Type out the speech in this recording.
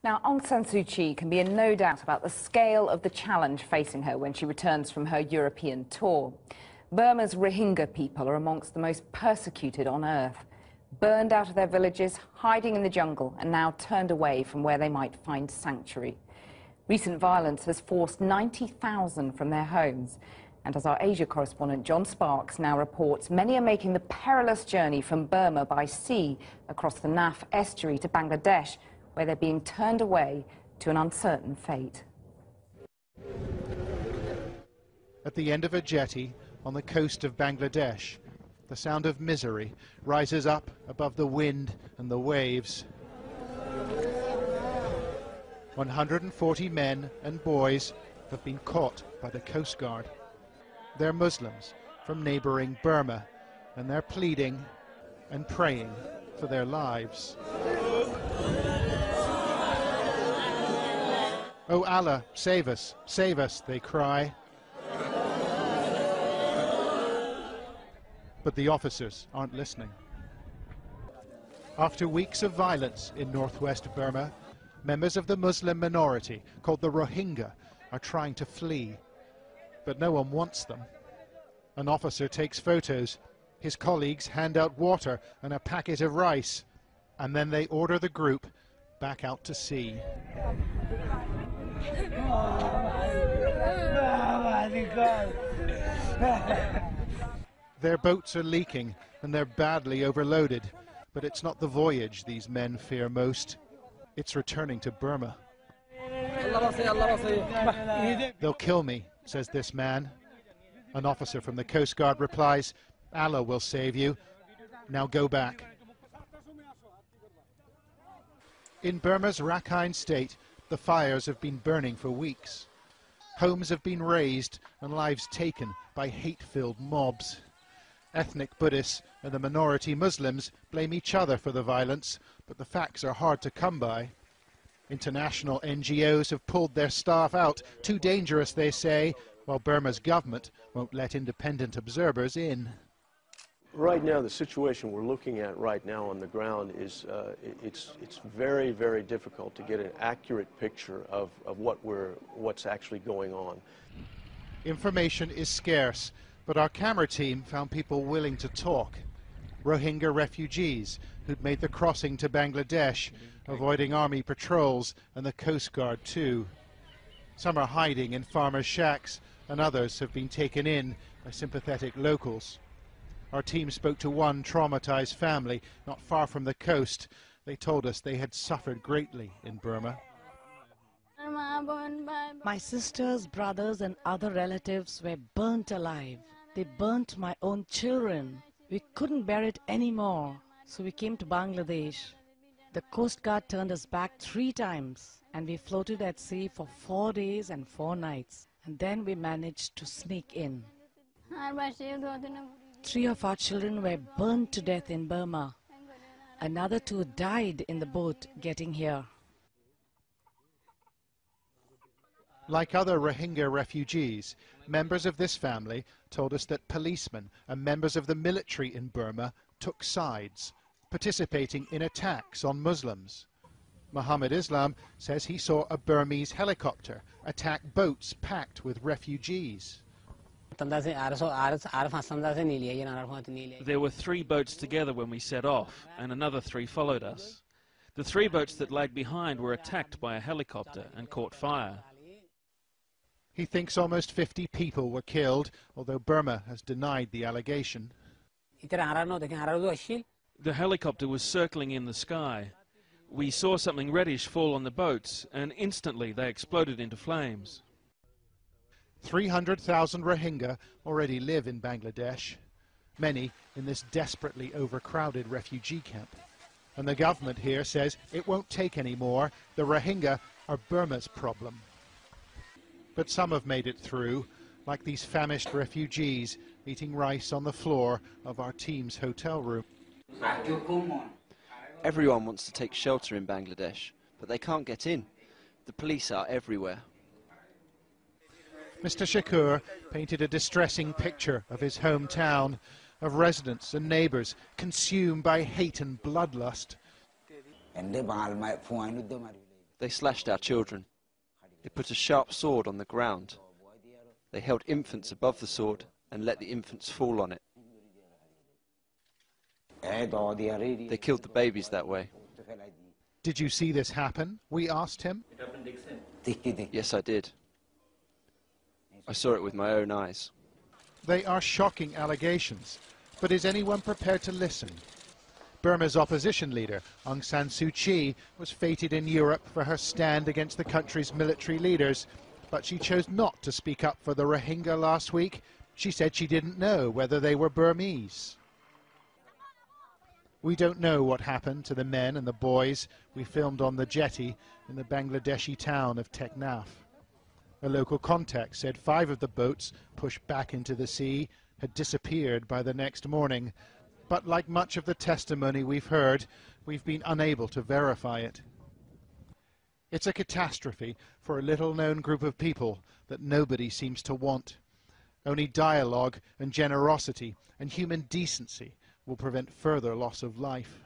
Now, Aung San Suu Kyi can be in no doubt about the scale of the challenge facing her when she returns from her European tour. Burma's Rohingya people are amongst the most persecuted on earth. Burned out of their villages, hiding in the jungle, and now turned away from where they might find sanctuary. Recent violence has forced 90,000 from their homes. And as our Asia correspondent John Sparks now reports, many are making the perilous journey from Burma by sea across the Naf estuary to Bangladesh, where they're being turned away to an uncertain fate. At the end of a jetty on the coast of Bangladesh, the sound of misery rises up above the wind and the waves. 140 men and boys have been caught by the Coast Guard. They're Muslims from neighboring Burma, and they're pleading and praying for their lives. "Oh Allah, save us, they cry. But the officers aren't listening. After weeks of violence in northwest Burma, members of the Muslim minority, called the Rohingya, are trying to flee. But no one wants them. An officer takes photos. His colleagues hand out water and a packet of rice. And then they order the group back out to sea. Their boats are leaking and they're badly overloaded. But it's not the voyage these men fear most. It's returning to Burma. "They'll kill me," says this man. An officer from the Coast Guard replies, "Allah will save you. Now go back." In Burma's Rakhine state, the fires have been burning for weeks. Homes have been razed and lives taken by hate-filled mobs. Ethnic Buddhists and the minority Muslims blame each other for the violence, but the facts are hard to come by. International NGOs have pulled their staff out, too dangerous, they say, while Burma's government won't let independent observers in. Right now, the situation we're looking at right now on the ground is it's very, very difficult to get an accurate picture of what's actually going on. Information is scarce, but our camera team found people willing to talk. Rohingya refugees who'd made the crossing to Bangladesh, avoiding army patrols and the Coast Guard too. Some are hiding in farmers' shacks, and others have been taken in by sympathetic locals. Our team spoke to one traumatized family not far from the coast. They told us they had suffered greatly in Burma. My sisters, brothers and other relatives were burnt alive. They burnt my own children. We couldn't bear it anymore, so we came to Bangladesh. The Coast Guard turned us back 3 times, and we floated at sea for 4 days and 4 nights. And then we managed to sneak in. 3 of our children were burned to death in Burma. Another 2 died in the boat getting here. Like other Rohingya refugees, members of this family told us that policemen and members of the military in Burma took sides, participating in attacks on Muslims. Muhammad Islam says he saw a Burmese helicopter attack boats packed with refugees. There were 3 boats together when we set off, and another 3 followed us. The 3 boats that lagged behind were attacked by a helicopter and caught fire. He thinks almost 50 people were killed, although Burma has denied the allegation. The helicopter was circling in the sky. We saw something reddish fall on the boats, and instantly they exploded into flames. 300,000 Rohingya already live in Bangladesh, many in this desperately overcrowded refugee camp. And the government here says it won't take any more. The Rohingya are Burma's problem. But some have made it through, like these famished refugees eating rice on the floor of our team's hotel room. Everyone wants to take shelter in Bangladesh, but they can't get in. The police are everywhere. Mr. Shakur painted a distressing picture of his hometown, of residents and neighbours consumed by hate and bloodlust. They slashed our children. They put a sharp sword on the ground. They held infants above the sword and let the infants fall on it. They killed the babies that way. Did you see this happen? We asked him. Yes, I did. I saw it with my own eyes. They are shocking allegations, but is anyone prepared to listen? Burma's opposition leader, Aung San Suu Kyi, was feted in Europe for her stand against the country's military leaders, but she chose not to speak up for the Rohingya last week. She said she didn't know whether they were Burmese. We don't know what happened to the men and the boys we filmed on the jetty in the Bangladeshi town of Teknaf. A local contact said 5 of the boats pushed back into the sea had disappeared by the next morning. But like much of the testimony we've heard, we've been unable to verify it. It's a catastrophe for a little-known group of people that nobody seems to want. Only dialogue and generosity and human decency will prevent further loss of life.